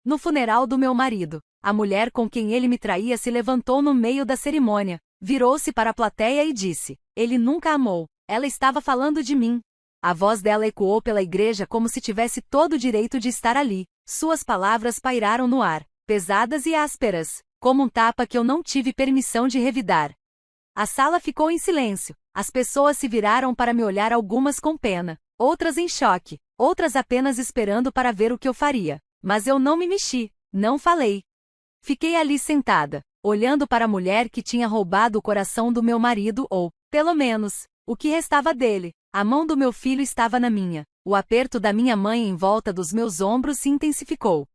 No funeral do meu marido, a mulher com quem ele me traía se levantou no meio da cerimônia, virou-se para a plateia e disse: "Ele nunca amou, ela estava falando de mim." A voz dela ecoou pela igreja como se tivesse todo o direito de estar ali. Suas palavras pairaram no ar, pesadas e ásperas, como um tapa que eu não tive permissão de revidar. A sala ficou em silêncio. As pessoas se viraram para me olhar, algumas com pena, outras em choque, outras apenas esperando para ver o que eu faria. Mas eu não me mexi, não falei. Fiquei ali sentada, olhando para a mulher que tinha roubado o coração do meu marido, ou, pelo menos, o que restava dele. A mão do meu filho estava na minha. O aperto da minha mãe em volta dos meus ombros se intensificou.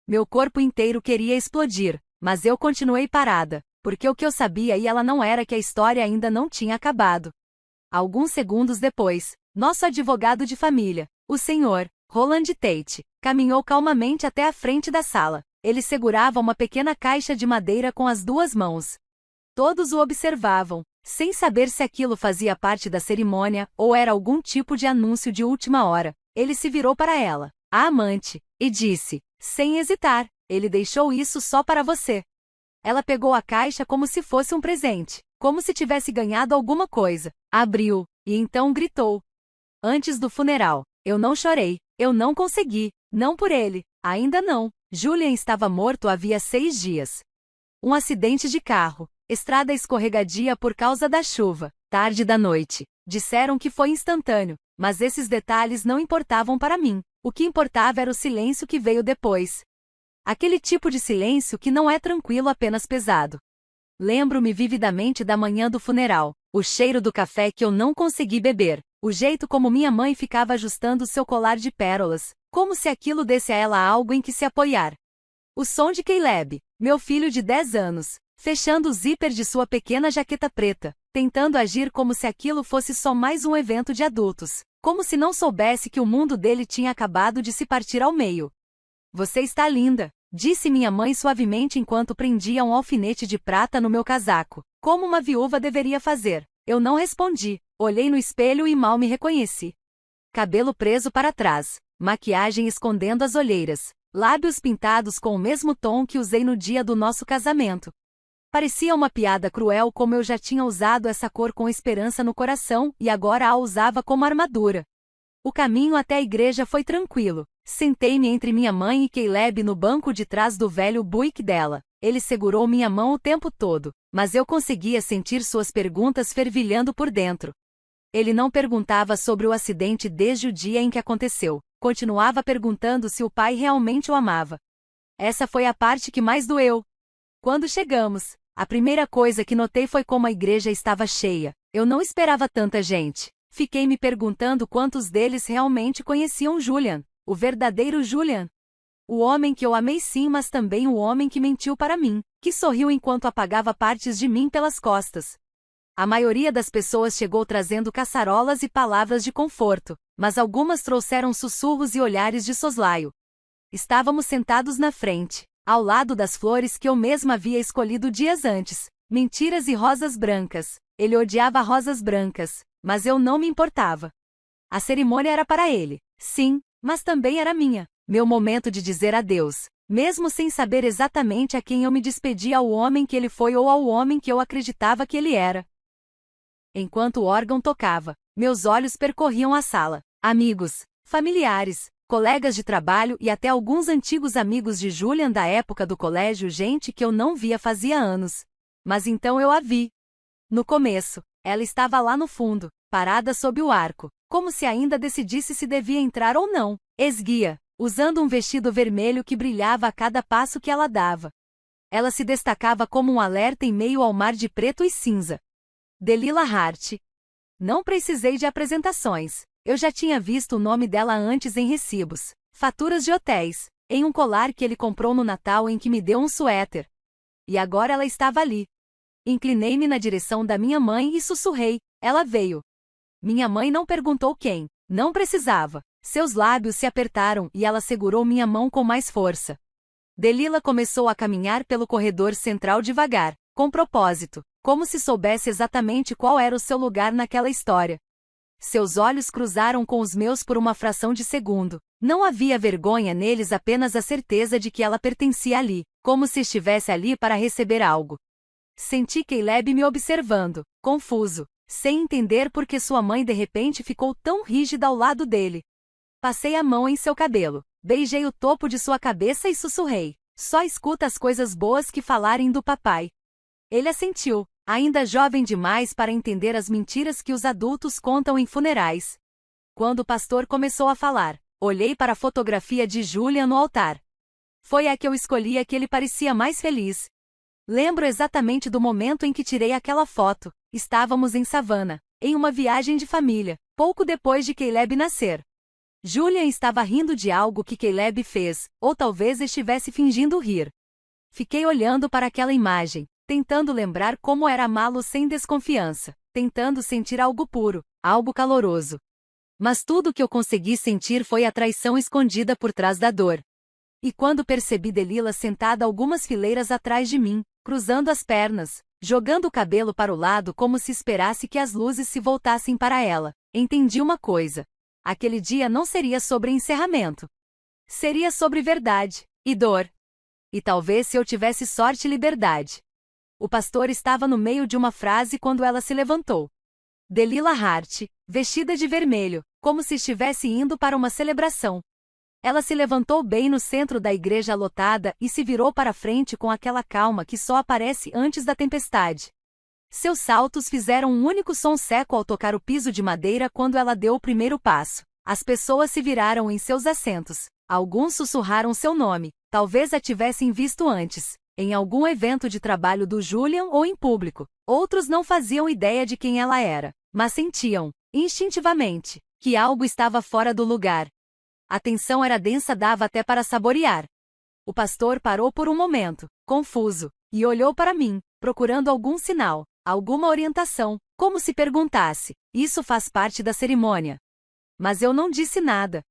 Meu corpo inteiro queria explodir, mas eu continuei parada, porque o que eu sabia e ela não era que a história ainda não tinha acabado. Alguns segundos depois, nosso advogado de família, o Sr. Roland Tate, caminhou calmamente até a frente da sala. Ele segurava uma pequena caixa de madeira com as duas mãos. Todos o observavam, sem saber se aquilo fazia parte da cerimônia ou era algum tipo de anúncio de última hora. Ele se virou para ela, a amante, e disse, sem hesitar: "Ele deixou isso só para você." Ela pegou a caixa como se fosse um presente, como se tivesse ganhado alguma coisa. Abriu, e então gritou. Antes do funeral, eu não chorei, eu não consegui, não por ele, ainda não. Julian estava morto havia 6 dias. Um acidente de carro, estrada escorregadia por causa da chuva, tarde da noite. Disseram que foi instantâneo, mas esses detalhes não importavam para mim. O que importava era o silêncio que veio depois. Aquele tipo de silêncio que não é tranquilo, apenas pesado. Lembro-me vividamente da manhã do funeral, o cheiro do café que eu não consegui beber, o jeito como minha mãe ficava ajustando seu colar de pérolas, como se aquilo desse a ela algo em que se apoiar. O som de Caleb, meu filho de 10 anos, fechando o zíper de sua pequena jaqueta preta, tentando agir como se aquilo fosse só mais um evento de adultos, como se não soubesse que o mundo dele tinha acabado de se partir ao meio. "Você está linda", disse minha mãe suavemente enquanto prendia um alfinete de prata no meu casaco, como uma viúva deveria fazer. Eu não respondi, olhei no espelho e mal me reconheci. Cabelo preso para trás, maquiagem escondendo as olheiras, lábios pintados com o mesmo tom que usei no dia do nosso casamento. Parecia uma piada cruel como eu já tinha usado essa cor com esperança no coração e agora a usava como armadura. O caminho até a igreja foi tranquilo. Sentei-me entre minha mãe e Caleb no banco de trás do velho Buick dela. Ele segurou minha mão o tempo todo, mas eu conseguia sentir suas perguntas fervilhando por dentro. Ele não perguntava sobre o acidente desde o dia em que aconteceu. Continuava perguntando se o pai realmente o amava. Essa foi a parte que mais doeu. Quando chegamos, a primeira coisa que notei foi como a igreja estava cheia. Eu não esperava tanta gente. Fiquei me perguntando quantos deles realmente conheciam Julian, o verdadeiro Julian. O homem que eu amei, sim, mas também o homem que mentiu para mim, que sorriu enquanto apagava partes de mim pelas costas. A maioria das pessoas chegou trazendo caçarolas e palavras de conforto, mas algumas trouxeram sussurros e olhares de soslaio. Estávamos sentados na frente, ao lado das flores que eu mesma havia escolhido dias antes, mentiras e rosas brancas. Ele odiava rosas brancas, mas eu não me importava. A cerimônia era para ele, sim, mas também era minha, meu momento de dizer adeus, mesmo sem saber exatamente a quem eu me despedia, ao homem que ele foi ou ao homem que eu acreditava que ele era. Enquanto o órgão tocava, meus olhos percorriam a sala. Amigos, familiares, colegas de trabalho e até alguns antigos amigos de Julian da época do colégio, gente que eu não via fazia anos. Mas então eu a vi. No começo, ela estava lá no fundo, parada sob o arco, como se ainda decidisse se devia entrar ou não, esguia, usando um vestido vermelho que brilhava a cada passo que ela dava. Ela se destacava como um alerta em meio ao mar de preto e cinza. Delilah Hart. Não precisei de apresentações. Eu já tinha visto o nome dela antes em recibos, faturas de hotéis, em um colar que ele comprou no Natal em que me deu um suéter. E agora ela estava ali. Inclinei-me na direção da minha mãe e sussurrei: "Ela veio." Minha mãe não perguntou quem. Não precisava. Seus lábios se apertaram e ela segurou minha mão com mais força. Delilah começou a caminhar pelo corredor central devagar, com propósito, como se soubesse exatamente qual era o seu lugar naquela história. Seus olhos cruzaram com os meus por uma fração de segundo, Não havia vergonha neles, apenas a certeza de que ela pertencia ali, como se estivesse ali para receber algo. Senti Caleb me observando, confuso, sem entender por que sua mãe de repente ficou tão rígida ao lado dele. Passei a mão em seu cabelo, beijei o topo de sua cabeça e sussurrei: "Só escuta as coisas boas que falarem do papai." Ele assentiu, ainda jovem demais para entender as mentiras que os adultos contam em funerais. Quando o pastor começou a falar, olhei para a fotografia de Julian no altar. Foi a que eu escolhi, a que ele parecia mais feliz. Lembro exatamente do momento em que tirei aquela foto. Estávamos em Savannah, em uma viagem de família, pouco depois de Caleb nascer. Julian estava rindo de algo que Caleb fez, ou talvez estivesse fingindo rir. Fiquei olhando para aquela imagem, tentando lembrar como era amá-lo sem desconfiança, tentando sentir algo puro, algo caloroso. Mas tudo que eu consegui sentir foi a traição escondida por trás da dor. E quando percebi Delilah sentada algumas fileiras atrás de mim, cruzando as pernas, jogando o cabelo para o lado como se esperasse que as luzes se voltassem para ela, entendi uma coisa. Aquele dia não seria sobre encerramento. Seria sobre verdade e dor. E talvez, se eu tivesse sorte, liberdade. O pastor estava no meio de uma frase quando ela se levantou. Delilah Hart, vestida de vermelho, como se estivesse indo para uma celebração. Ela se levantou bem no centro da igreja lotada e se virou para frente com aquela calma que só aparece antes da tempestade. Seus saltos fizeram um único som seco ao tocar o piso de madeira quando ela deu o primeiro passo. As pessoas se viraram em seus assentos. Alguns sussurraram seu nome, talvez a tivessem visto antes, em algum evento de trabalho do Julian ou em público. Outros não faziam ideia de quem ela era, mas sentiam, instintivamente, que algo estava fora do lugar. A tensão era densa, dava até para saborear. O pastor parou por um momento, confuso, e olhou para mim, procurando algum sinal, alguma orientação, como se perguntasse: "Isso faz parte da cerimônia?" Mas eu não disse nada.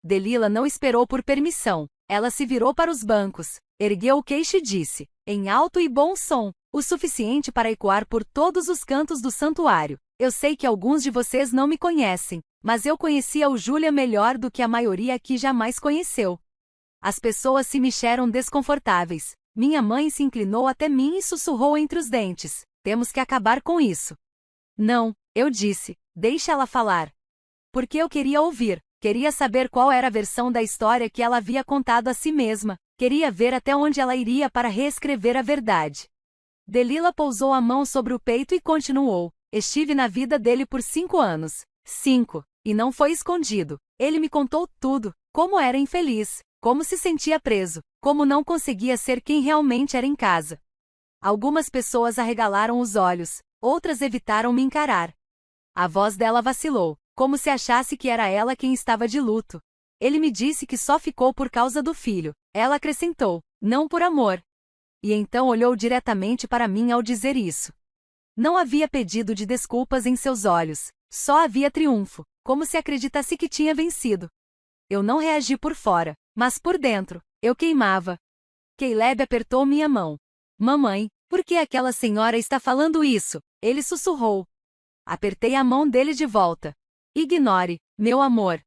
Delilah não esperou por permissão. Ela se virou para os bancos, ergueu o queixo e disse, em alto e bom som, o suficiente para ecoar por todos os cantos do santuário: "Eu sei que alguns de vocês não me conhecem, mas eu conhecia o Julian melhor do que a maioria aqui jamais conheceu." As pessoas se mexeram desconfortáveis. Minha mãe se inclinou até mim e sussurrou entre os dentes: "Temos que acabar com isso." "Não," eu disse, "deixe ela falar." Porque eu queria ouvir, queria saber qual era a versão da história que ela havia contado a si mesma, queria ver até onde ela iria para reescrever a verdade. Delilah pousou a mão sobre o peito e continuou: "Estive na vida dele por 5 anos. 5. E não foi escondido. Ele me contou tudo, como era infeliz, como se sentia preso, como não conseguia ser quem realmente era em casa." Algumas pessoas arregalaram os olhos, outras evitaram me encarar. A voz dela vacilou, como se achasse que era ela quem estava de luto. "Ele me disse que só ficou por causa do filho." Ela acrescentou: "Não por amor." E então olhou diretamente para mim ao dizer isso. Não havia pedido de desculpas em seus olhos, só havia triunfo, como se acreditasse que tinha vencido. Eu não reagi por fora, mas por dentro, eu queimava. Caleb apertou minha mão. "Mamãe, por que aquela senhora está falando isso?" ele sussurrou. Apertei a mão dele de volta. "Ignore, meu amor."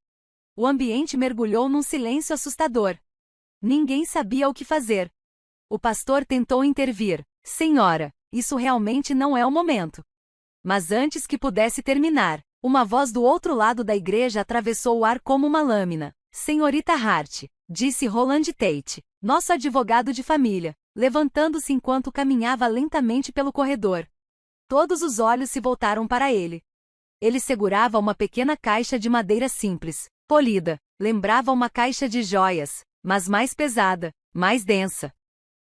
O ambiente mergulhou num silêncio assustador. Ninguém sabia o que fazer. O pastor tentou intervir: "Senhora, isso realmente não é o momento." Mas antes que pudesse terminar, uma voz do outro lado da igreja atravessou o ar como uma lâmina. "Senhorita Hart", disse Roland Tate, nosso advogado de família, levantando-se enquanto caminhava lentamente pelo corredor. Todos os olhos se voltaram para ele. Ele segurava uma pequena caixa de madeira simples, polida, lembrava uma caixa de joias, mas mais pesada, mais densa.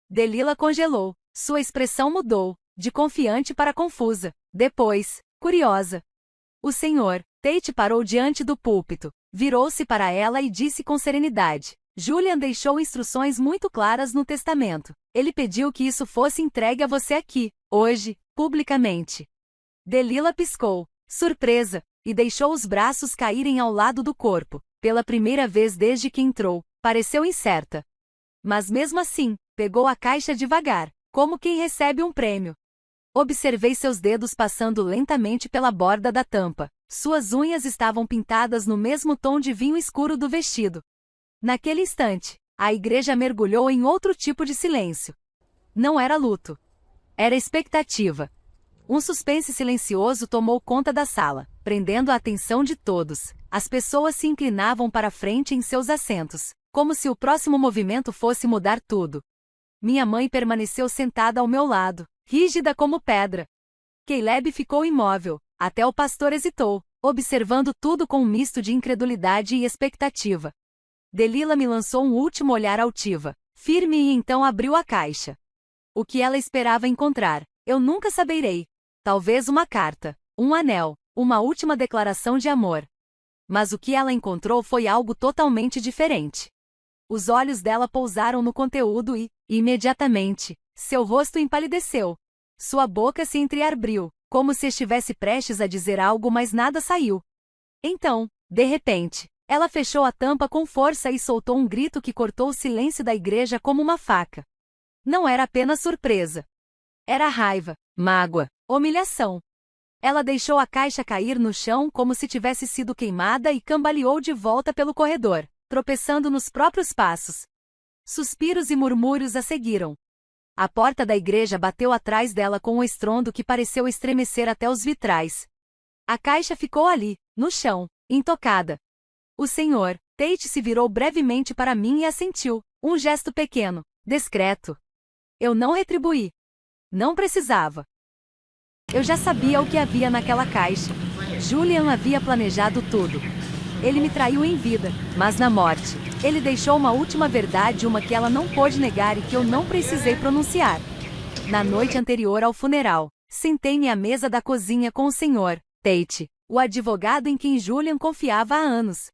Delilah congelou, sua expressão mudou, de confiante para confusa, depois, curiosa. O senhor Tate parou diante do púlpito, virou-se para ela e disse com serenidade: "Julian deixou instruções muito claras no testamento. Ele pediu que isso fosse entregue a você aqui, hoje, publicamente." Delilah piscou, surpresa, e deixou os braços caírem ao lado do corpo. Pela primeira vez desde que entrou, pareceu incerta. Mas mesmo assim, pegou a caixa devagar, como quem recebe um prêmio. Observei seus dedos passando lentamente pela borda da tampa. Suas unhas estavam pintadas no mesmo tom de vinho escuro do vestido. Naquele instante, a igreja mergulhou em outro tipo de silêncio. Não era luto. Era expectativa. Um suspense silencioso tomou conta da sala, prendendo a atenção de todos. As pessoas se inclinavam para frente em seus assentos, como se o próximo movimento fosse mudar tudo. Minha mãe permaneceu sentada ao meu lado, rígida como pedra. Caleb ficou imóvel, até o pastor hesitou, observando tudo com um misto de incredulidade e expectativa. Delila me lançou um último olhar altiva, firme e então abriu a caixa. O que ela esperava encontrar, eu nunca saberei. Talvez uma carta, um anel, uma última declaração de amor. Mas o que ela encontrou foi algo totalmente diferente. Os olhos dela pousaram no conteúdo e, imediatamente, seu rosto empalideceu. Sua boca se entreabriu, como se estivesse prestes a dizer algo, mas nada saiu. Então, de repente, ela fechou a tampa com força e soltou um grito que cortou o silêncio da igreja como uma faca. Não era apenas surpresa. Era raiva, mágoa, humilhação. Ela deixou a caixa cair no chão como se tivesse sido queimada e cambaleou de volta pelo corredor, tropeçando nos próprios passos. Suspiros e murmúrios a seguiram. A porta da igreja bateu atrás dela com um estrondo que pareceu estremecer até os vitrais. A caixa ficou ali, no chão, intocada. O senhor, Tate se virou brevemente para mim e assentiu, um gesto pequeno, discreto. Eu não retribuí. Não precisava. Eu já sabia o que havia naquela caixa. Julian havia planejado tudo. Ele me traiu em vida, mas na morte, ele deixou uma última verdade, uma que ela não pôde negar e que eu não precisei pronunciar. Na noite anterior ao funeral, sentei-me à mesa da cozinha com o senhor Tate, o advogado em quem Julian confiava há anos.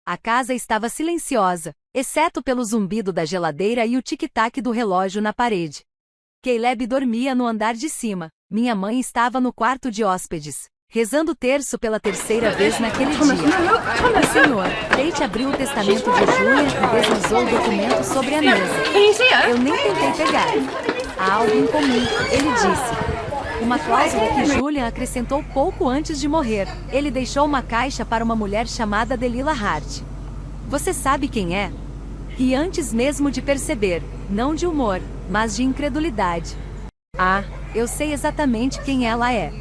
A casa estava silenciosa, exceto pelo zumbido da geladeira e o tic-tac do relógio na parede. Caleb dormia no andar de cima. Minha mãe estava no quarto de hóspedes, rezando o terço pela terceira vez naquele dia. O senhor Tate abriu o testamento de Julian e deslizou o documento sobre a mesa. Eu nem tentei pegar. Há algo em comum, ele disse. Uma cláusula que Julian acrescentou pouco antes de morrer. Ele deixou uma caixa para uma mulher chamada Delila Hart. Você sabe quem é? E antes mesmo de perceber, não de humor, mas de incredulidade. Ah, eu sei exatamente quem ela é.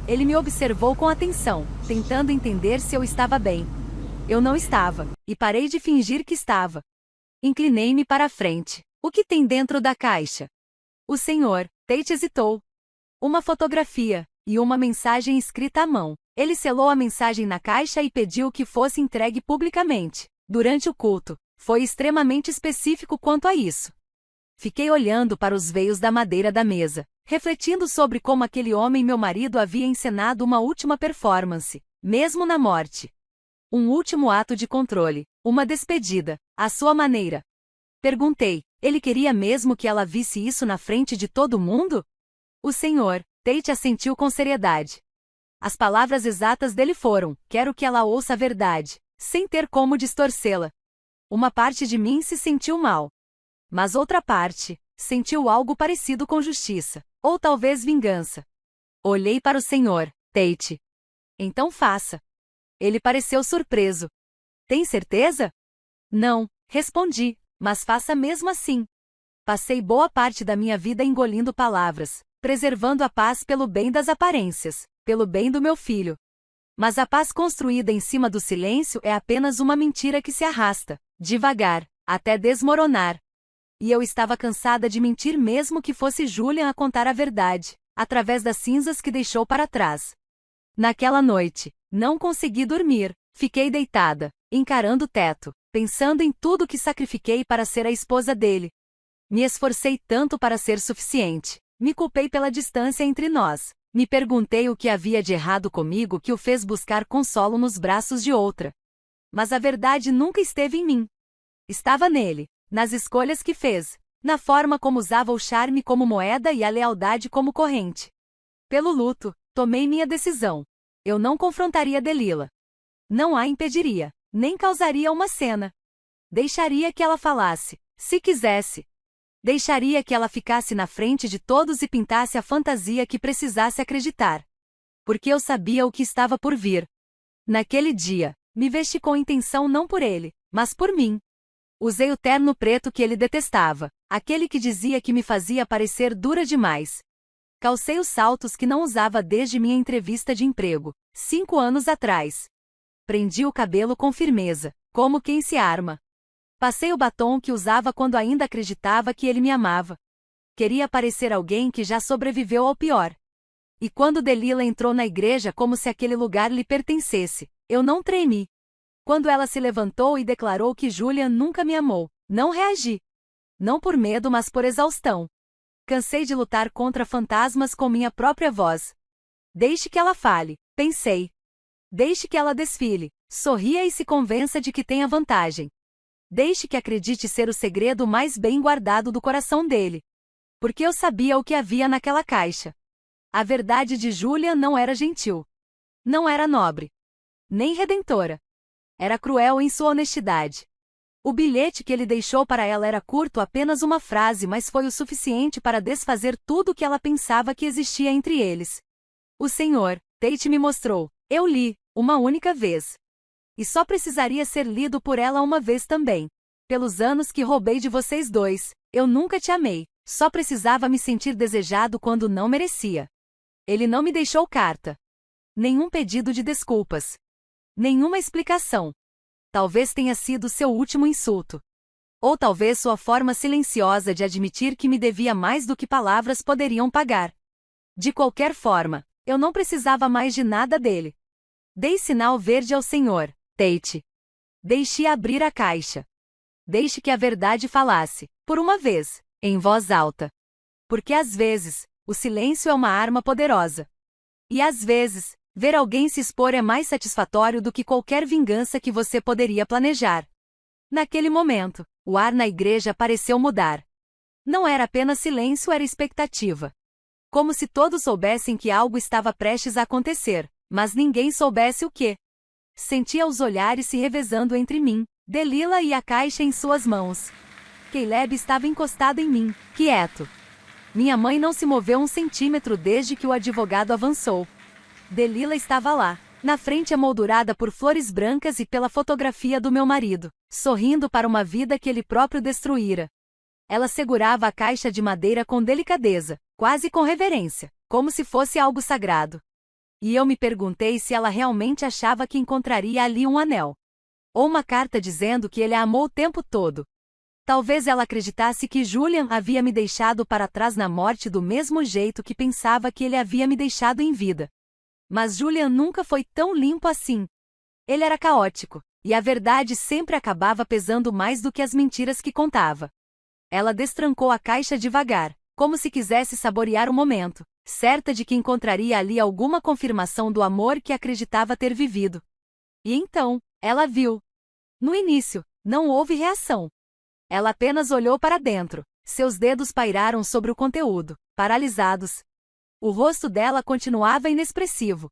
Ele me observou com atenção, tentando entender se eu estava bem. Eu não estava, e parei de fingir que estava. Inclinei-me para a frente. O que tem dentro da caixa? O senhor Tate hesitou. Uma fotografia e uma mensagem escrita à mão. Ele selou a mensagem na caixa e pediu que fosse entregue publicamente. Durante o culto, foi extremamente específico quanto a isso. Fiquei olhando para os veios da madeira da mesa, refletindo sobre como aquele homem, meu marido, havia encenado uma última performance, mesmo na morte. Um último ato de controle, uma despedida, à sua maneira. Perguntei, ele queria mesmo que ela visse isso na frente de todo mundo? O senhor Tate assentiu com seriedade. As palavras exatas dele foram: quero que ela ouça a verdade, sem ter como distorcê-la. Uma parte de mim se sentiu mal. Mas outra parte sentiu algo parecido com justiça, ou talvez vingança. Olhei para o senhor Tate. Então faça. Ele pareceu surpreso. Tem certeza? Não, respondi, mas faça mesmo assim. Passei boa parte da minha vida engolindo palavras, preservando a paz pelo bem das aparências, pelo bem do meu filho. Mas a paz construída em cima do silêncio é apenas uma mentira que se arrasta, devagar, até desmoronar. E eu estava cansada de mentir mesmo que fosse Julian a contar a verdade, através das cinzas que deixou para trás. Naquela noite, não consegui dormir, fiquei deitada, encarando o teto, pensando em tudo que sacrifiquei para ser a esposa dele. Me esforcei tanto para ser suficiente, me culpei pela distância entre nós, me perguntei o que havia de errado comigo que o fez buscar consolo nos braços de outra. Mas a verdade nunca esteve em mim. Estava nele. Nas escolhas que fez, na forma como usava o charme como moeda e a lealdade como corrente. Pelo luto, tomei minha decisão. Eu não confrontaria Delila. Não a impediria, nem causaria uma cena. Deixaria que ela falasse, se quisesse. Deixaria que ela ficasse na frente de todos e pintasse a fantasia que precisasse acreditar. Porque eu sabia o que estava por vir. Naquele dia, me vesti com intenção não por ele, mas por mim. Usei o terno preto que ele detestava, aquele que dizia que me fazia parecer dura demais. Calcei os saltos que não usava desde minha entrevista de emprego, 5 anos atrás. Prendi o cabelo com firmeza, como quem se arma. Passei o batom que usava quando ainda acreditava que ele me amava. Queria parecer alguém que já sobreviveu ao pior. E quando Delila entrou na igreja como se aquele lugar lhe pertencesse, eu não tremi. Quando ela se levantou e declarou que Julian nunca me amou, não reagi. Não por medo, mas por exaustão. Cansei de lutar contra fantasmas com minha própria voz. Deixe que ela fale, pensei. Deixe que ela desfile, sorria e se convença de que tenha vantagem. Deixe que acredite ser o segredo mais bem guardado do coração dele. Porque eu sabia o que havia naquela caixa. A verdade de Julian não era gentil. Não era nobre. Nem redentora. Era cruel em sua honestidade. O bilhete que ele deixou para ela era curto, apenas uma frase, mas foi o suficiente para desfazer tudo o que ela pensava que existia entre eles. O Sr. Tate me mostrou. Eu li, uma única vez. E só precisaria ser lido por ela uma vez também. Pelos anos que roubei de vocês dois, eu nunca te amei. Só precisava me sentir desejado quando não merecia. Ele não me deixou carta. Nenhum pedido de desculpas. Nenhuma explicação. Talvez tenha sido seu último insulto. Ou talvez sua forma silenciosa de admitir que me devia mais do que palavras poderiam pagar. De qualquer forma, eu não precisava mais de nada dele. Dei sinal verde ao Sr. Tate. Deixe abrir a caixa. Deixe que a verdade falasse, por uma vez, em voz alta. Porque às vezes, o silêncio é uma arma poderosa. E às vezes, ver alguém se expor é mais satisfatório do que qualquer vingança que você poderia planejar. Naquele momento, o ar na igreja pareceu mudar. Não era apenas silêncio, era expectativa. Como se todos soubessem que algo estava prestes a acontecer, mas ninguém soubesse o que. Sentia os olhares se revezando entre mim, Delila e a caixa em suas mãos. Caleb estava encostado em mim, quieto. Minha mãe não se moveu um centímetro desde que o advogado avançou. Delila estava lá, na frente emoldurada por flores brancas e pela fotografia do meu marido, sorrindo para uma vida que ele próprio destruíra. Ela segurava a caixa de madeira com delicadeza, quase com reverência, como se fosse algo sagrado. E eu me perguntei se ela realmente achava que encontraria ali um anel. Ou uma carta dizendo que ele a amou o tempo todo. Talvez ela acreditasse que Julian havia me deixado para trás na morte do mesmo jeito que pensava que ele havia me deixado em vida. Mas Julian nunca foi tão limpo assim. Ele era caótico, e a verdade sempre acabava pesando mais do que as mentiras que contava. Ela destrancou a caixa devagar, como se quisesse saborear o momento, certa de que encontraria ali alguma confirmação do amor que acreditava ter vivido. E então, ela viu. No início, não houve reação. Ela apenas olhou para dentro, seus dedos pairaram sobre o conteúdo, paralisados. O rosto dela continuava inexpressivo.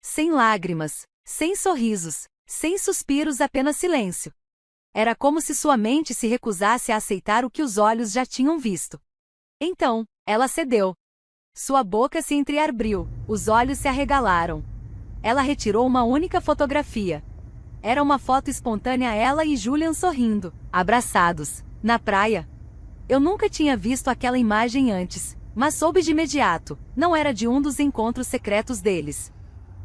Sem lágrimas, sem sorrisos, sem suspiros, apenas silêncio. Era como se sua mente se recusasse a aceitar o que os olhos já tinham visto. Então, ela cedeu. Sua boca se entreabriu, os olhos se arregalaram. Ela retirou uma única fotografia. Era uma foto espontânea, ela e Julian sorrindo, abraçados, na praia. Eu nunca tinha visto aquela imagem antes, mas soube de imediato, não era de um dos encontros secretos deles.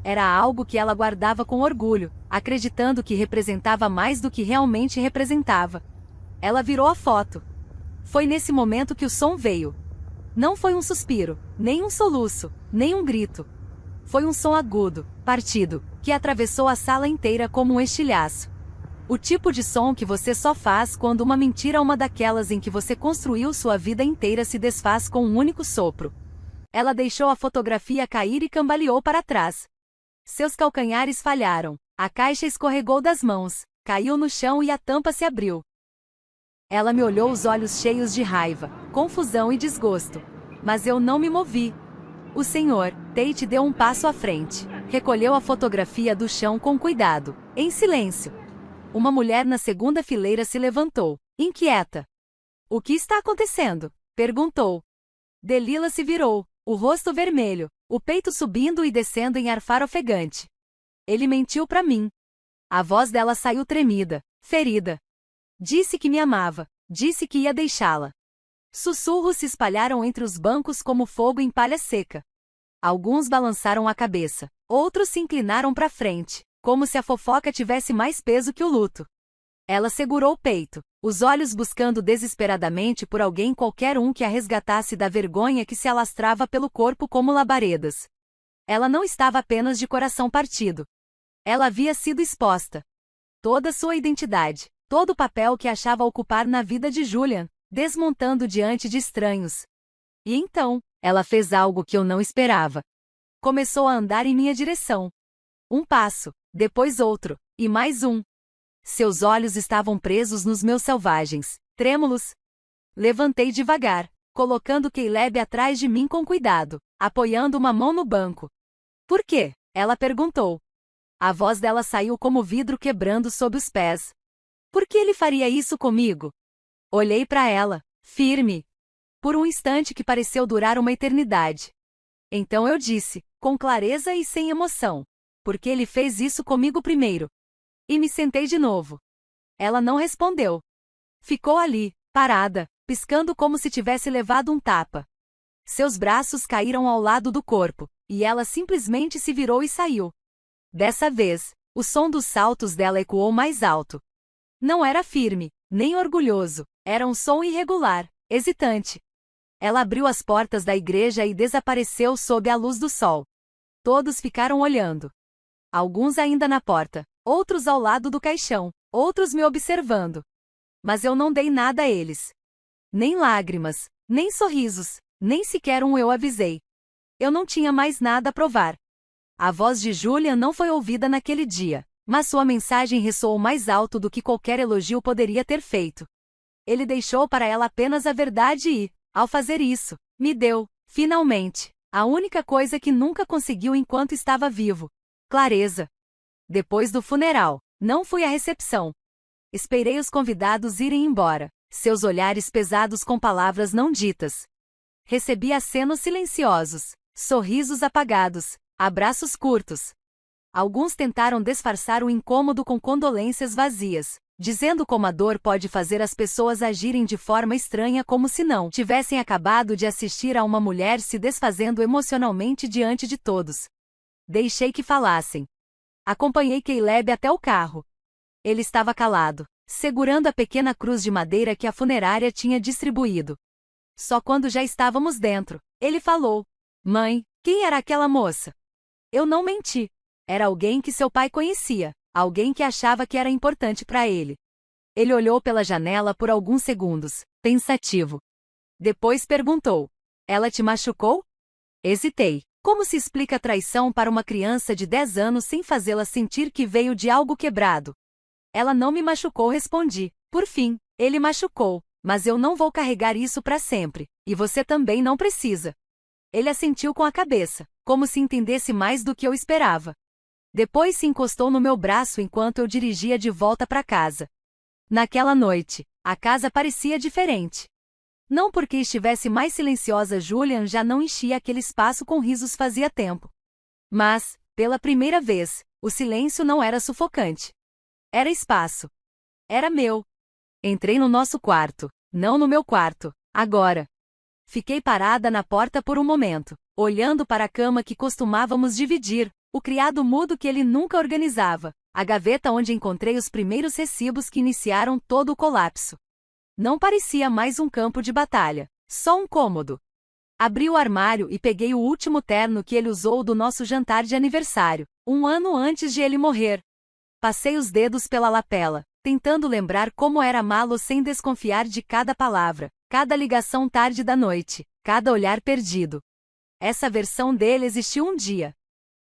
Era algo que ela guardava com orgulho, acreditando que representava mais do que realmente representava. Ela virou a foto. Foi nesse momento que o som veio. Não foi um suspiro, nem um soluço, nem um grito. Foi um som agudo, partido, que atravessou a sala inteira como um estilhaço. O tipo de som que você só faz quando uma mentira, uma daquelas em que você construiu sua vida inteira, se desfaz com um único sopro. Ela deixou a fotografia cair e cambaleou para trás. Seus calcanhares falharam, a caixa escorregou das mãos, caiu no chão e a tampa se abriu. Ela me olhou, os olhos cheios de raiva, confusão e desgosto. Mas eu não me movi. O Sr. Tate deu um passo à frente, recolheu a fotografia do chão com cuidado, em silêncio. Uma mulher na segunda fileira se levantou, inquieta. "O que está acontecendo?" perguntou. Delila se virou, o rosto vermelho, o peito subindo e descendo em arfar ofegante. "Ele mentiu para mim." A voz dela saiu tremida, ferida. Disse que me amava. Disse que ia deixá-la. Sussurros se espalharam entre os bancos como fogo em palha seca. Alguns balançaram a cabeça. Outros se inclinaram para frente, como se a fofoca tivesse mais peso que o luto. Ela segurou o peito, os olhos buscando desesperadamente por alguém qualquer um que a resgatasse da vergonha que se alastrava pelo corpo como labaredas. Ela não estava apenas de coração partido. Ela havia sido exposta. Toda sua identidade, todo o papel que achava ocupar na vida de Julian, desmontando diante de estranhos. E então, ela fez algo que eu não esperava. Começou a andar em minha direção. Um passo, depois outro, e mais um. Seus olhos estavam presos nos meus selvagens, trêmulos. Levantei devagar, colocando Caleb atrás de mim com cuidado, apoiando uma mão no banco. Por quê? Ela perguntou. A voz dela saiu como vidro quebrando sob os pés. Por que ele faria isso comigo? Olhei para ela, firme. Por um instante que pareceu durar uma eternidade. Então eu disse, com clareza e sem emoção. Porque ele fez isso comigo primeiro. E me sentei de novo. Ela não respondeu. Ficou ali, parada, piscando como se tivesse levado um tapa. Seus braços caíram ao lado do corpo, e ela simplesmente se virou e saiu. Dessa vez, o som dos saltos dela ecoou mais alto. Não era firme, nem orgulhoso, era um som irregular, hesitante. Ela abriu as portas da igreja e desapareceu sob a luz do sol. Todos ficaram olhando. Alguns ainda na porta, outros ao lado do caixão, outros me observando. Mas eu não dei nada a eles. Nem lágrimas, nem sorrisos, nem sequer um eu avisei. Eu não tinha mais nada a provar. A voz de Julian não foi ouvida naquele dia, mas sua mensagem ressoou mais alto do que qualquer elogio poderia ter feito. Ele deixou para ela apenas a verdade e, ao fazer isso, me deu, finalmente, a única coisa que nunca conseguiu enquanto estava vivo: clareza. Depois do funeral, não fui à recepção. Esperei os convidados irem embora, seus olhares pesados com palavras não ditas. Recebi acenos silenciosos, sorrisos apagados, abraços curtos. Alguns tentaram disfarçar o incômodo com condolências vazias, dizendo como a dor pode fazer as pessoas agirem de forma estranha como se não tivessem acabado de assistir a uma mulher se desfazendo emocionalmente diante de todos. Deixei que falassem. Acompanhei Caleb até o carro. Ele estava calado, segurando a pequena cruz de madeira que a funerária tinha distribuído. Só quando já estávamos dentro, ele falou: Mãe, quem era aquela moça? Eu não menti. Era alguém que seu pai conhecia, alguém que achava que era importante para ele. Ele olhou pela janela por alguns segundos, pensativo. Depois perguntou: Ela te machucou? Hesitei. Como se explica traição para uma criança de 10 anos sem fazê-la sentir que veio de algo quebrado? Ela não me machucou, respondi. Por fim, ele machucou, mas eu não vou carregar isso para sempre, e você também não precisa. Ele assentiu com a cabeça, como se entendesse mais do que eu esperava. Depois se encostou no meu braço enquanto eu dirigia de volta para casa. Naquela noite, a casa parecia diferente. Não porque estivesse mais silenciosa, Julian já não enchia aquele espaço com risos fazia tempo. Mas, pela primeira vez, o silêncio não era sufocante. Era espaço. Era meu. Entrei no nosso quarto, não no meu quarto, agora. Fiquei parada na porta por um momento, olhando para a cama que costumávamos dividir, o criado mudo que ele nunca organizava, a gaveta onde encontrei os primeiros recibos que iniciaram todo o colapso. Não parecia mais um campo de batalha, só um cômodo. Abri o armário e peguei o último terno que ele usou do nosso jantar de aniversário, um ano antes de ele morrer. Passei os dedos pela lapela, tentando lembrar como era amá-lo sem desconfiar de cada palavra, cada ligação tarde da noite, cada olhar perdido. Essa versão dele existiu um dia.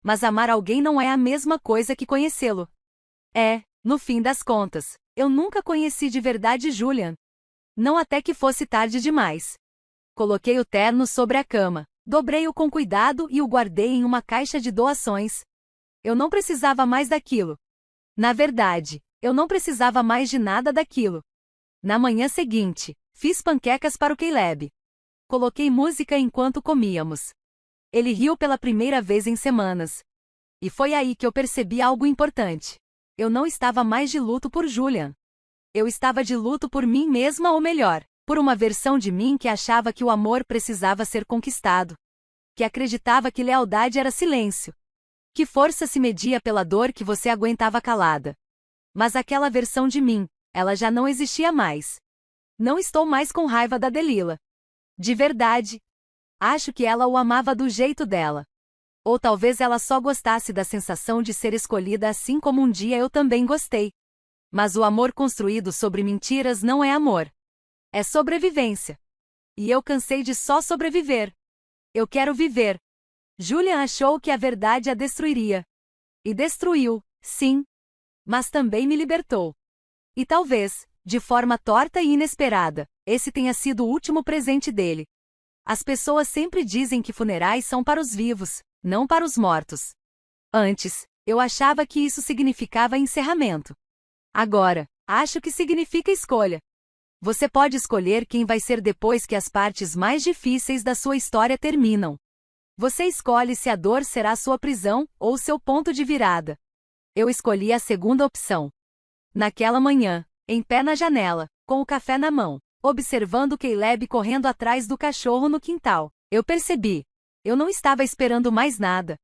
Mas amar alguém não é a mesma coisa que conhecê-lo. No fim das contas, eu nunca conheci de verdade Julian. Não até que fosse tarde demais. Coloquei o terno sobre a cama, dobrei-o com cuidado e o guardei em uma caixa de doações. Eu não precisava mais daquilo. Na verdade, eu não precisava mais de nada daquilo. Na manhã seguinte, fiz panquecas para o Caleb. Coloquei música enquanto comíamos. Ele riu pela primeira vez em semanas. E foi aí que eu percebi algo importante. Eu não estava mais de luto por Julian. Eu estava de luto por mim mesma, ou melhor, por uma versão de mim que achava que o amor precisava ser conquistado. Que acreditava que lealdade era silêncio. Que força se media pela dor que você aguentava calada. Mas aquela versão de mim, ela já não existia mais. Não estou mais com raiva da Delila. De verdade. Acho que ela o amava do jeito dela. Ou talvez ela só gostasse da sensação de ser escolhida, assim como um dia eu também gostei. Mas o amor construído sobre mentiras não é amor. É sobrevivência. E eu cansei de só sobreviver. Eu quero viver. Julian achou que a verdade a destruiria. E destruiu, sim. Mas também me libertou. E talvez, de forma torta e inesperada, esse tenha sido o último presente dele. As pessoas sempre dizem que funerais são para os vivos, não para os mortos. Antes, eu achava que isso significava encerramento. Agora, acho que significa escolha. Você pode escolher quem vai ser depois que as partes mais difíceis da sua história terminam. Você escolhe se a dor será sua prisão ou seu ponto de virada. Eu escolhi a segunda opção. Naquela manhã, em pé na janela, com o café na mão, observando Caleb correndo atrás do cachorro no quintal, eu percebi. Eu não estava esperando mais nada.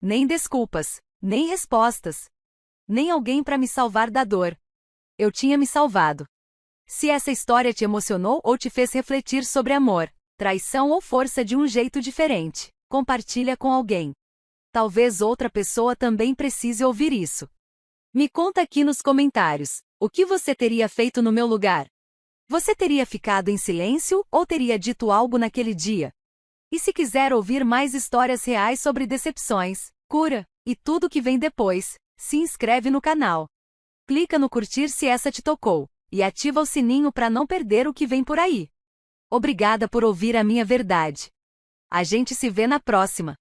Nem desculpas, nem respostas. Nem alguém para me salvar da dor. Eu tinha me salvado. Se essa história te emocionou ou te fez refletir sobre amor, traição ou força de um jeito diferente, compartilha com alguém. Talvez outra pessoa também precise ouvir isso. Me conta aqui nos comentários, o que você teria feito no meu lugar? Você teria ficado em silêncio ou teria dito algo naquele dia? E se quiser ouvir mais histórias reais sobre decepções, cura e tudo que vem depois, se inscreve no canal. Clica no curtir se essa te tocou, e ativa o sininho para não perder o que vem por aí. Obrigada por ouvir a minha verdade. A gente se vê na próxima.